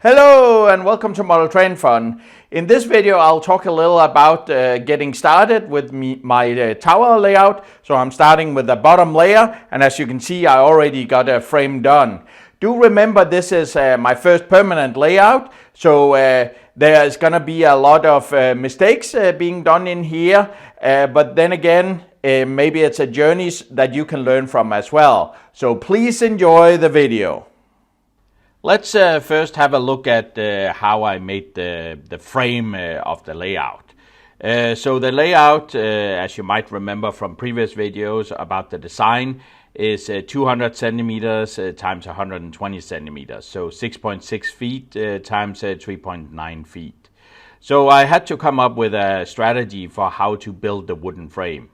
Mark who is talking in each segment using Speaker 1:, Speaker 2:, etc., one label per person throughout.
Speaker 1: Hello and welcome to Model Train Fun. In this video I'll talk a little about getting started with my tower layout. So I'm starting with the bottom layer, and as you can see I already got a frame done. Do remember this is my first permanent layout, so there's gonna be a lot of mistakes being done in here, but then again maybe it's a journey that you can learn from as well. So please enjoy the video. Let's first have a look at how I made the frame of the layout. So the layout, as you might remember from previous videos about the design, is 200 centimeters times 120 centimeters, so 6.6 feet times 3.9 feet. So I had to come up with a strategy for how to build the wooden frame.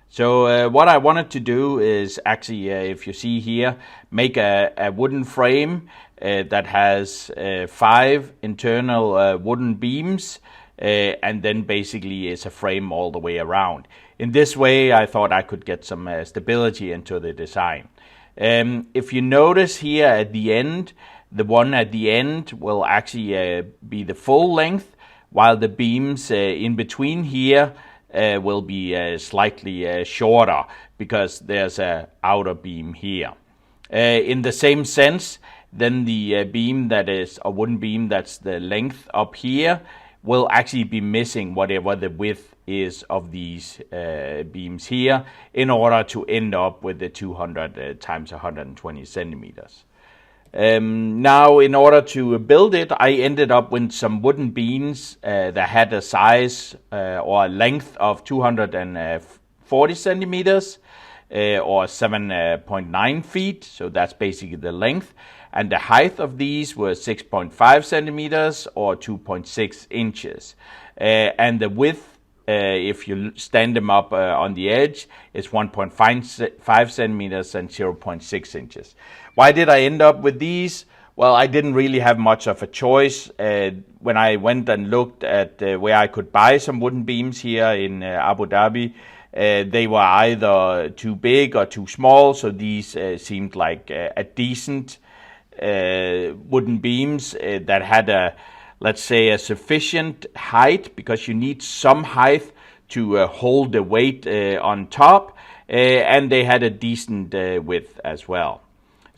Speaker 1: So what I wanted to do is actually, if you see here, make a wooden frame that has 5 internal wooden beams, and then basically is a frame all the way around. In this way I thought I could get some stability into the design. If you notice here at the end, the one at the end will actually be the full length, while the beams in between here will be slightly shorter because there's an outer beam here. In the same sense, then the beam that is a wooden beam that's the length up here will actually be missing whatever the width is of these beams here in order to end up with the 200 times 120 centimeters. Now, in order to build it, I ended up with some wooden beams that had a size or a length of 240 centimeters or 7.9 feet. So that's basically the length. And the height of these was 6.5 centimeters or 2.6 inches. And the width, if you stand them up on the edge, is 1.5 centimeters and 0.6 inches. Why did I end up with these? Well, I didn't really have much of a choice. When I went and looked at where I could buy some wooden beams here in Abu Dhabi, they were either too big or too small, so these seemed like a decent wooden beams that had a, let's say, a sufficient height, because you need some height to hold the weight on top, and they had a decent width as well.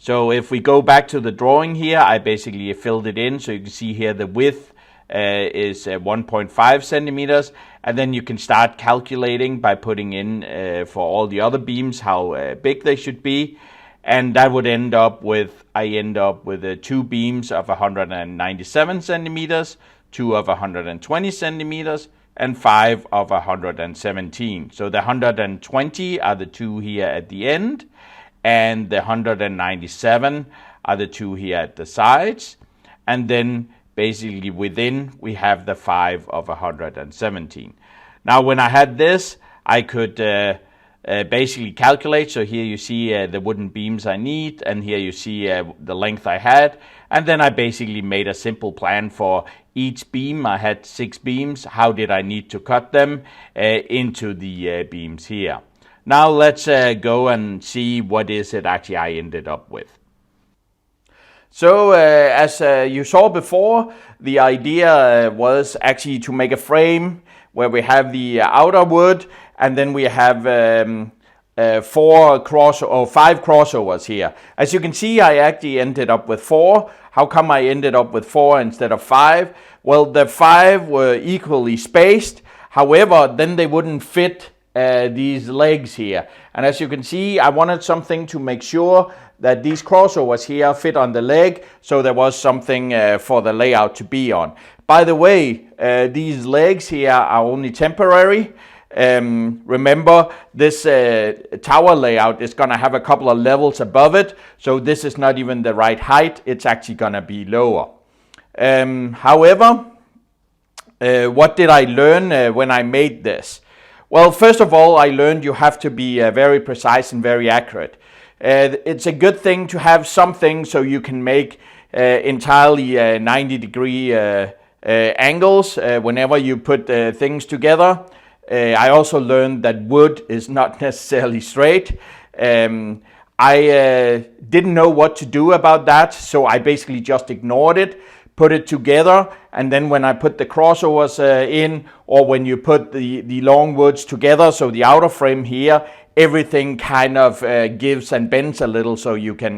Speaker 1: So if we go back to the drawing here, I basically filled it in, so you can see here the width is 1.5 centimeters, and then you can start calculating by putting in for all the other beams how big they should be. And that would end up with, I end up with 2 beams of 197 centimeters, 2 of 120 centimeters, and 5 of 117. So the 120 are the 2 here at the end, and the 197 are the 2 here at the sides. And then basically within we have the 5 of 117. Now when I had this, I could basically calculate. So here you see the wooden beams I need, and here you see the length I had, and then I basically made a simple plan for each beam. I had 6 beams. How did I need to cut them into the beams here? Now let's go and see what is it actually I ended up with. So as you saw before, the idea was actually to make a frame where we have the outer wood, and then we have 5 crossovers here. As you can see, I actually ended up with 4. How come I ended up with 4 instead of 5? Well, the 5 were equally spaced. However, then they wouldn't fit these legs here. And as you can see, I wanted something to make sure that these crossovers here fit on the leg, so there was something for the layout to be on. By the way, these legs here are only temporary. Remember, this tower layout is going to have a couple of levels above it, so this is not even the right height. It's actually going to be lower. However, what did I learn when I made this? Well, first of all, I learned you have to be very precise and very accurate. It's a good thing to have something so you can make entirely 90-degree angles whenever you put things together. I also learned that wood is not necessarily straight. I didn't know what to do about that, so I basically just ignored it, put it together, and then when I put the crossovers in, or when you put the long woods together, so the outer frame here, everything kind of gives and bends a little, so you can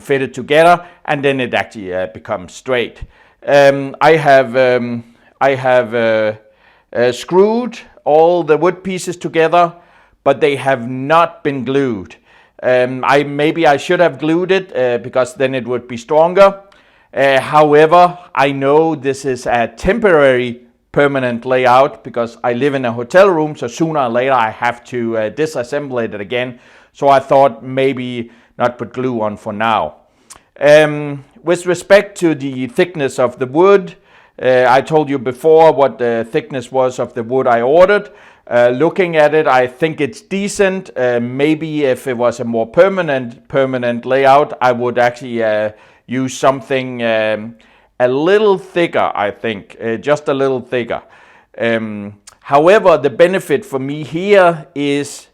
Speaker 1: fit it together, and then it actually becomes straight. I have screwed all the wood pieces together, but they have not been glued. Maybe I should have glued it because then it would be stronger. However, I know this is a temporary permanent layout because I live in a hotel room, so sooner or later I have to disassemble it again. So I thought maybe not put glue on for now. With respect to the thickness of the wood, I told you before what the thickness was of the wood I ordered. Looking at it, I think it's decent. Maybe if it was a more permanent layout, I would actually use something a little thicker, I think, just a little thicker. However, the benefit for me here is,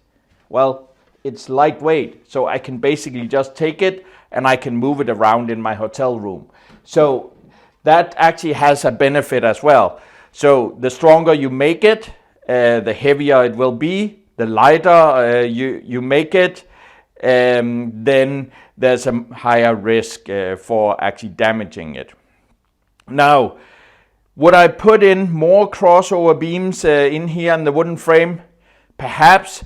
Speaker 1: well, it's lightweight. So I can basically just take it and I can move it around in my hotel room. So that actually has a benefit as well. So the stronger you make it, the heavier it will be. The lighter you make it, then there's a higher risk for actually damaging it. Now, would I put in more crossover beams in here in the wooden frame? Perhaps.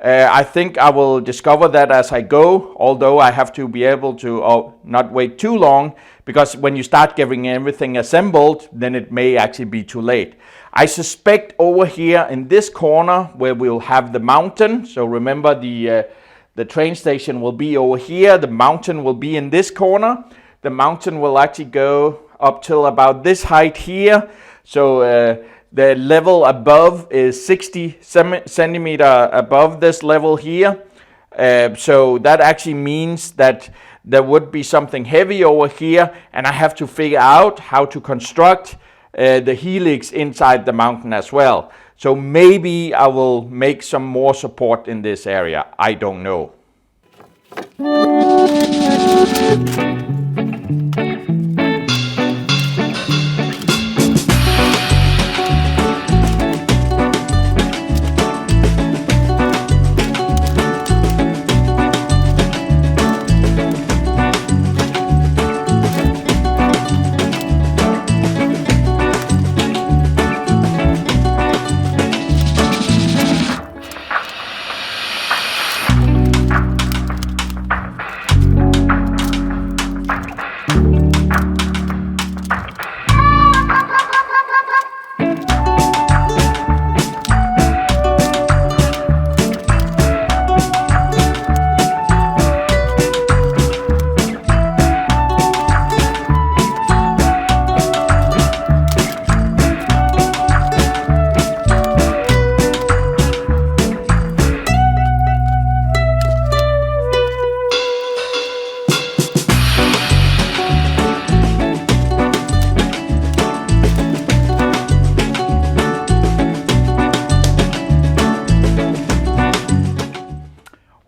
Speaker 1: I think I will discover that as I go, although I have to be able to not wait too long, because when you start getting everything assembled, then it may actually be too late. I suspect over here in this corner where we'll have the mountain, so remember the train station will be over here, the mountain will be in this corner. The mountain will actually go up till about this height here, so the level above is 60 centimeter above this level here. So that actually means that there would be something heavy over here, and I have to figure out how to construct the helix inside the mountain as well. So maybe I will make some more support in this area. I don't know.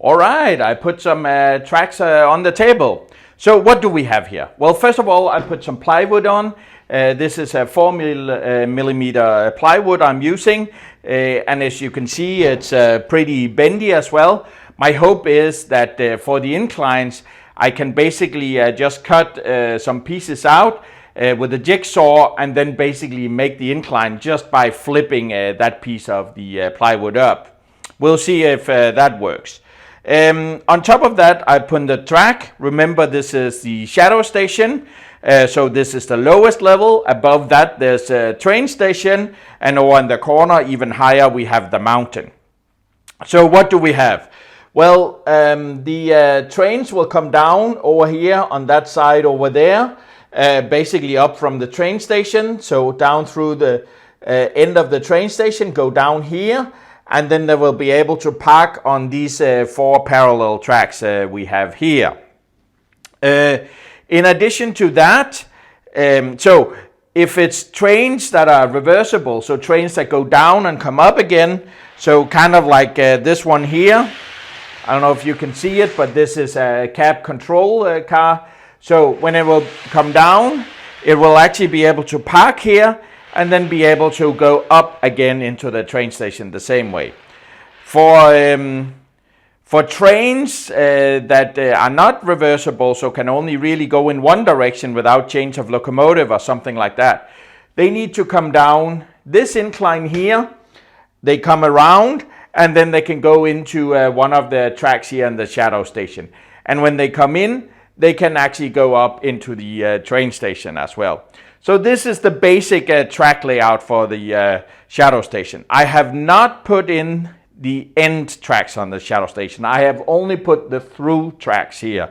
Speaker 1: All right, I put some tracks on the table. So what do we have here? Well, first of all, I put some plywood on. This is a 4 millimeter plywood I'm using. And as you can see, it's pretty bendy as well. My hope is that for the inclines, I can basically just cut some pieces out with a jigsaw and then basically make the incline just by flipping that piece of the plywood up. We'll see if that works. On top of that, I put the track. Remember, this is the shadow station. So this is the lowest level. Above that, there's a train station. And over in the corner, even higher, we have the mountain. So what do we have? Well, the trains will come down over here on that side over there. Basically up from the train station. So down through the end of the train station, go down here. and then they will be able to park on these 4 parallel tracks we have here. In addition to that, so if it's trains that are reversible, so trains that go down and come up again, so kind of like this one here, I don't know if you can see it, but this is a cab control car. So when it will come down, it will actually be able to park here and then be able to go up again into the train station the same way. For trains that are not reversible, so can only really go in one direction without change of locomotive or something like that, they need to come down this incline here, they come around, and then they can go into one of the tracks here in the shadow station. And when they come in, they can actually go up into the train station as well. So this is the basic track layout for the shadow station. I have not put in the end tracks on the shadow station. I have only put the through tracks here.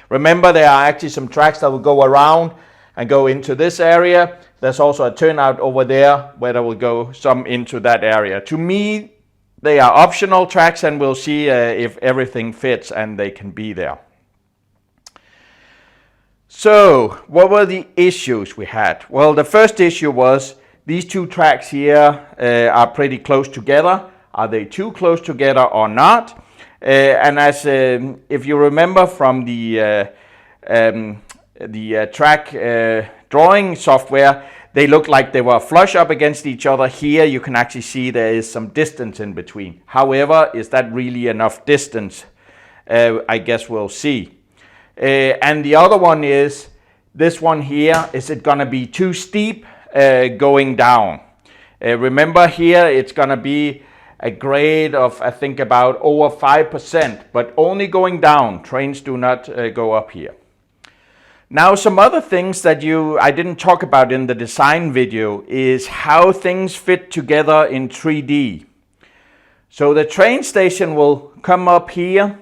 Speaker 1: Remember, there are actually some tracks that will go around and go into this area. There's also a turnout over there where there will go some into that area. To me, they are optional tracks, and we'll see if everything fits and they can be there. So, what were the issues we had? Well, the first issue was these 2 tracks here are pretty close together. Are they too close together or not? And as if you remember from the track drawing software, they look like they were flush up against each other. Here you can actually see there is some distance in between. However, is that really enough distance? I guess we'll see. And the other one is this one here. Is it going to be too steep going down? Remember here it's going to be a grade of, I think, about over 5%, but only going down. Trains do not go up here. Now, some other things that I didn't talk about in the design video is how things fit together in 3D. So the train station will come up here,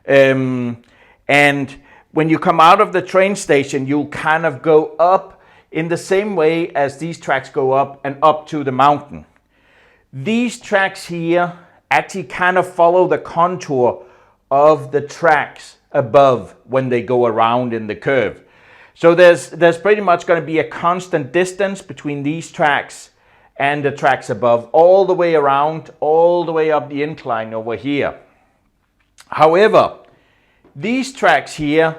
Speaker 1: and when you come out of the train station, you'll kind of go up in the same way as these tracks go up and up to the mountain. These tracks here actually kind of follow the contour of the tracks above when they go around in the curve. So there's pretty much going to be a constant distance between these tracks and the tracks above, all the way around, all the way up the incline over here. However, these tracks here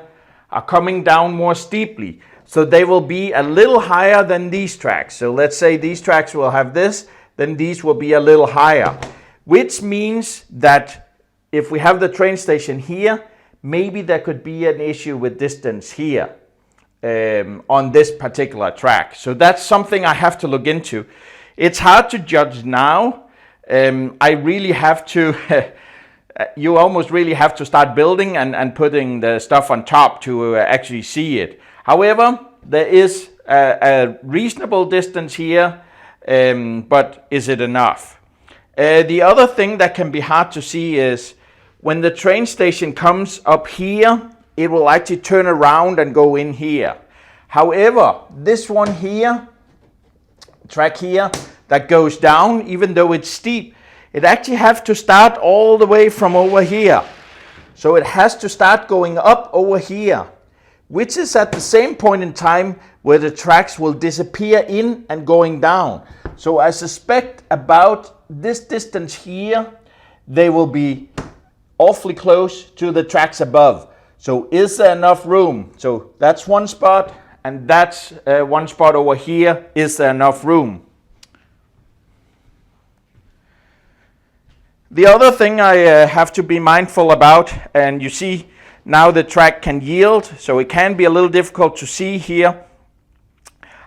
Speaker 1: are coming down more steeply, so they will be a little higher than these tracks. So let's say these tracks will have this, then these will be a little higher, which means that if we have the train station here, maybe there could be an issue with distance here on this particular track. So that's something I have to look into. It's hard to judge now. I really have to, you almost really have to start building and putting the stuff on top to actually see it. However, there is a reasonable distance here, but is it enough? The other thing that can be hard to see is when the train station comes up here, it will actually turn around and go in here. However, this one here, track here, that goes down, even though it's steep, it actually has to start all the way from over here. So it has to start going up over here, which is at the same point in time where the tracks will disappear in and going down. So I suspect about this distance here, they will be awfully close to the tracks above. So is there enough room? So that's one spot, and that's one spot over here. Is there enough room? The other thing I have to be mindful about, and you see now the track can yield, so it can be a little difficult to see here.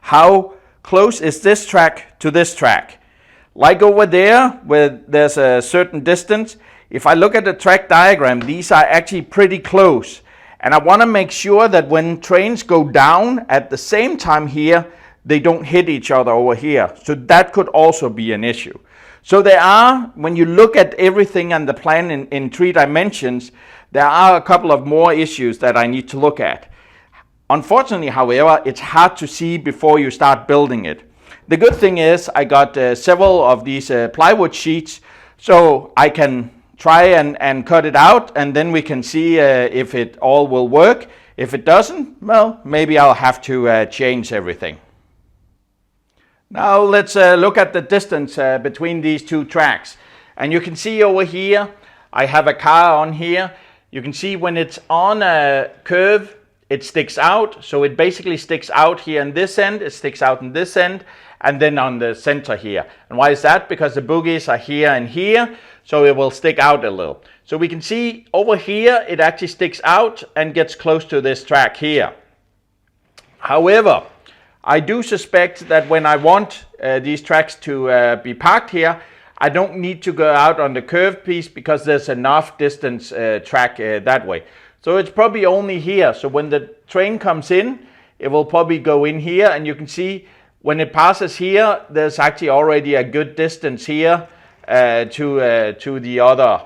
Speaker 1: How close is this track to this track? Like over there, where there's a certain distance, if I look at the track diagram, these are actually pretty close. And I want to make sure that when trains go down at the same time here, they don't hit each other over here. So that could also be an issue. So there are, when you look at everything on the plan in 3 dimensions, there are a couple of more issues that I need to look at. Unfortunately, however, it's hard to see before you start building it. The good thing is I got several of these plywood sheets, so I can try and cut it out, and then we can see if it all will work. If it doesn't, well, maybe I'll have to change everything. Now let's look at the distance between these two tracks. And you can see over here, I have a car on here. You can see when it's on a curve, it sticks out. So it basically sticks out here in this end, it sticks out in this end, and then on the center here. And why is that? Because the bogies are here and here, so it will stick out a little. So we can see over here, it actually sticks out and gets close to this track here. However, I do suspect that when I want these tracks to be parked here, I don't need to go out on the curved piece because there's enough distance track that way. So it's probably only here. So when the train comes in, it will probably go in here, and you can see when it passes here, there's actually already a good distance here to the other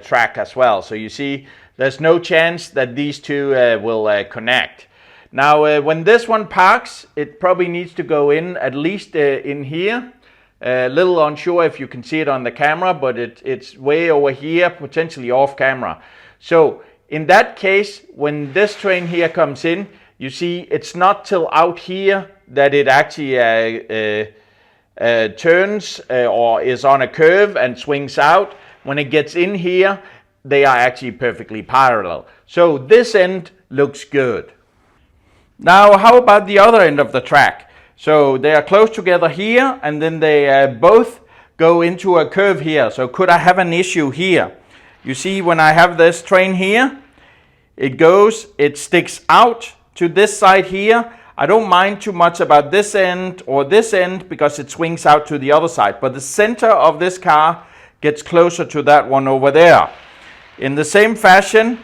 Speaker 1: track as well. So you see there's no chance that these two will connect. Now when this one parks, it probably needs to go in at least in here. A little unsure if you can see it on the camera, but it's way over here, potentially off camera. So in that case, when this train here comes in, you see it's not till out here that it actually turns or is on a curve and swings out. When it gets in here, they are actually perfectly parallel. So this end looks good. Now how about the other end of the track? So they are close together here, and then they both go into a curve here. So could I have an issue here? You see when I have this train here, it sticks out to this side here. I don't mind too much about this end or this end because it swings out to the other side. But the center of this car gets closer to that one over there. In the same fashion,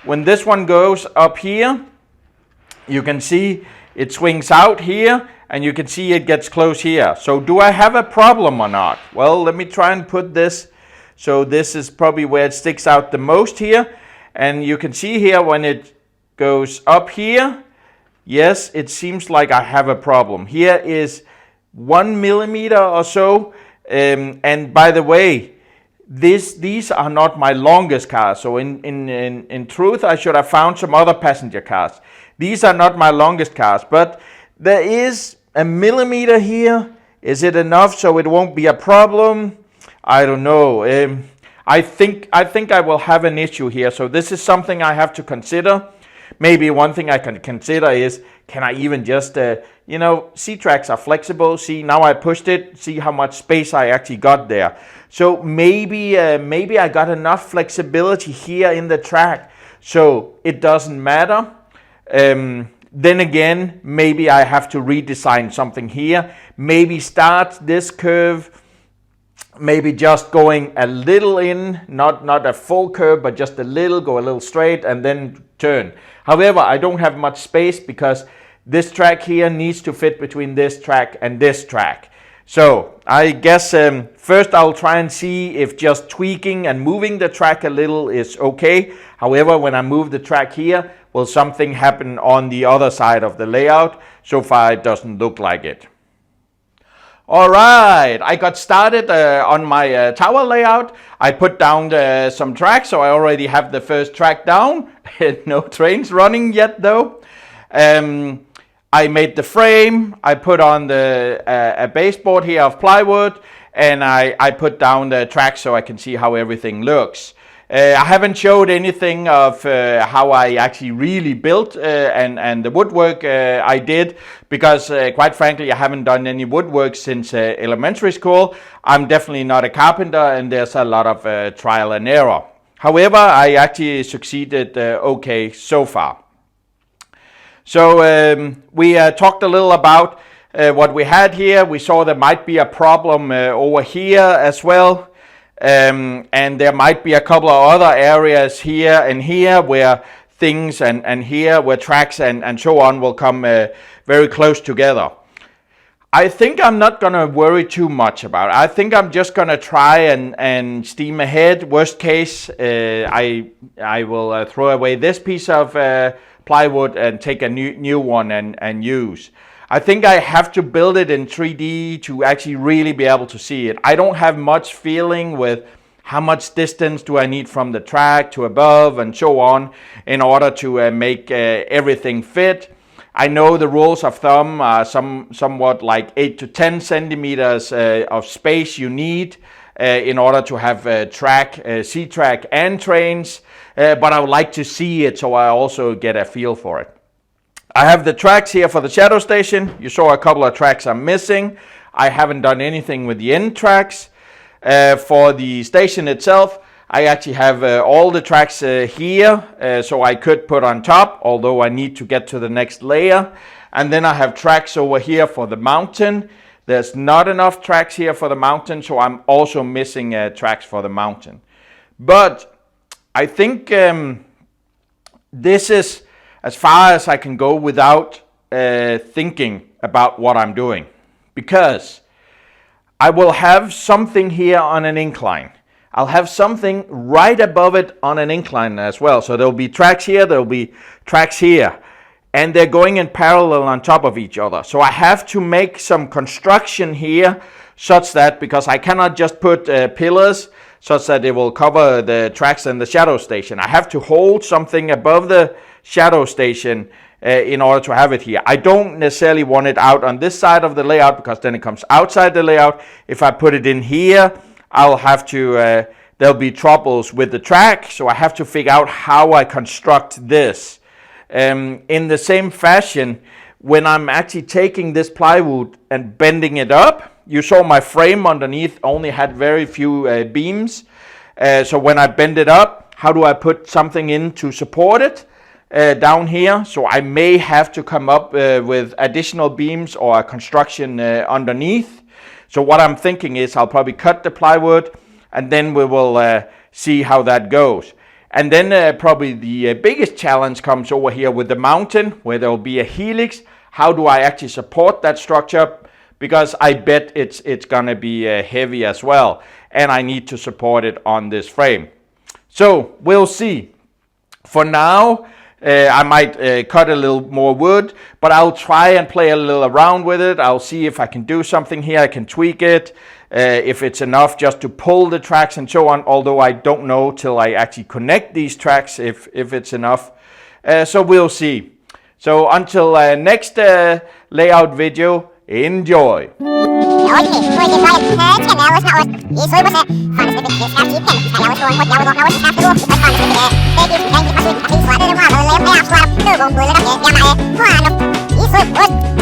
Speaker 1: when this one goes up here, you can see it swings out here, and you can see it gets close here. So do I have a problem or not? Well, let me try and put this. So this is probably where it sticks out the most here. And you can see here when it goes up here, yes, it seems like I have a problem. Here is 1 millimeter or so. And by the way, these are not my longest cars. So in truth, I should have found some other passenger cars. These are not my longest cars, but there is a millimeter here. Is it enough so it won't be a problem? I don't know. I think I will have an issue here. So this is something I have to consider. Maybe one thing I can consider is, can I even just, C-tracks are flexible. See, now I pushed it. See how much space I actually got there. So maybe I got enough flexibility here in the track, so it doesn't matter. Then again, maybe I have to redesign something here. Maybe start this curve, maybe just going a little in, not a full curve, but just a little, go a little straight and then turn. However, I don't have much space because this track here needs to fit between this track and this track. So I guess first I'll try and see if just tweaking and moving the track a little is okay. However, when I move the track here, will something happen on the other side of the layout? So far it doesn't look like it. All right, I got started on my tower layout. I put down some tracks, so I already have the first track down. No trains running yet though. I made the frame, I put on a baseboard here of plywood, and I put down the track so I can see how everything looks. I haven't showed anything of how I actually really built and the woodwork I did, because quite frankly I haven't done any woodwork since elementary school. I'm definitely not a carpenter, and there's a lot of trial and error. However, I actually succeeded okay so far. So we talked a little about what we had here. We saw there might be a problem over here as well. And there might be a couple of other areas here and here where things and here where tracks and so on will come very close together. I think I'm not going to worry too much about it. I think I'm just going to try and steam ahead. Worst case, I will throw away this piece of plywood and take a new one and use. I think I have to build it in 3D to actually really be able to see it. I don't have much feeling with how much distance do I need from the track to above and so on in order to make everything fit. I know the rules of thumb are somewhat like 8 to 10 centimeters of space you need in order to have track, C-track and trains, but I would like to see it so I also get a feel for it. I have the tracks here for the shadow station. You saw a couple of tracks I'm missing. I haven't done anything with the end tracks. For the station itself, I actually have all the tracks here, so I could put on top, although I need to get to the next layer. And then I have tracks over here for the mountain. There's not enough tracks here for the mountain, so I'm also missing tracks for the mountain. But I think this is as far as I can go without thinking about what I'm doing, because I will have something here on an incline. I'll have something right above it on an incline as well. So there'll be tracks here, there'll be tracks here, and they're going in parallel on top of each other. So I have to make some construction here such that, because I cannot just put pillars such that it will cover the tracks and the shadow station. I have to hold something above the shadow station in order to have it here. I don't necessarily want it out on this side of the layout, because then it comes outside the layout. If I put it in here, I'll have to, there'll be troubles with the track, so I have to figure out how I construct this. In the same fashion, when I'm actually taking this plywood and bending it up, you saw my frame underneath only had very few beams. So when I bend it up, how do I put something in to support it down here? So I may have to come up with additional beams or a construction underneath. So what I'm thinking is I'll probably cut the plywood, and then we will see how that goes. And then probably the biggest challenge comes over here with the mountain, where there will be a helix. How do I actually support that structure? Because I bet it's going to be heavy as well, and I need to support it on this frame. So we'll see. For now, I might cut a little more wood, but I'll try and play a little around with it. I'll see if I can do something here. I can tweak it, if it's enough just to pull the tracks and so on, although I don't know till I actually connect these tracks if it's enough. So we'll see. So until next layout video, enjoy!
Speaker 2: Isot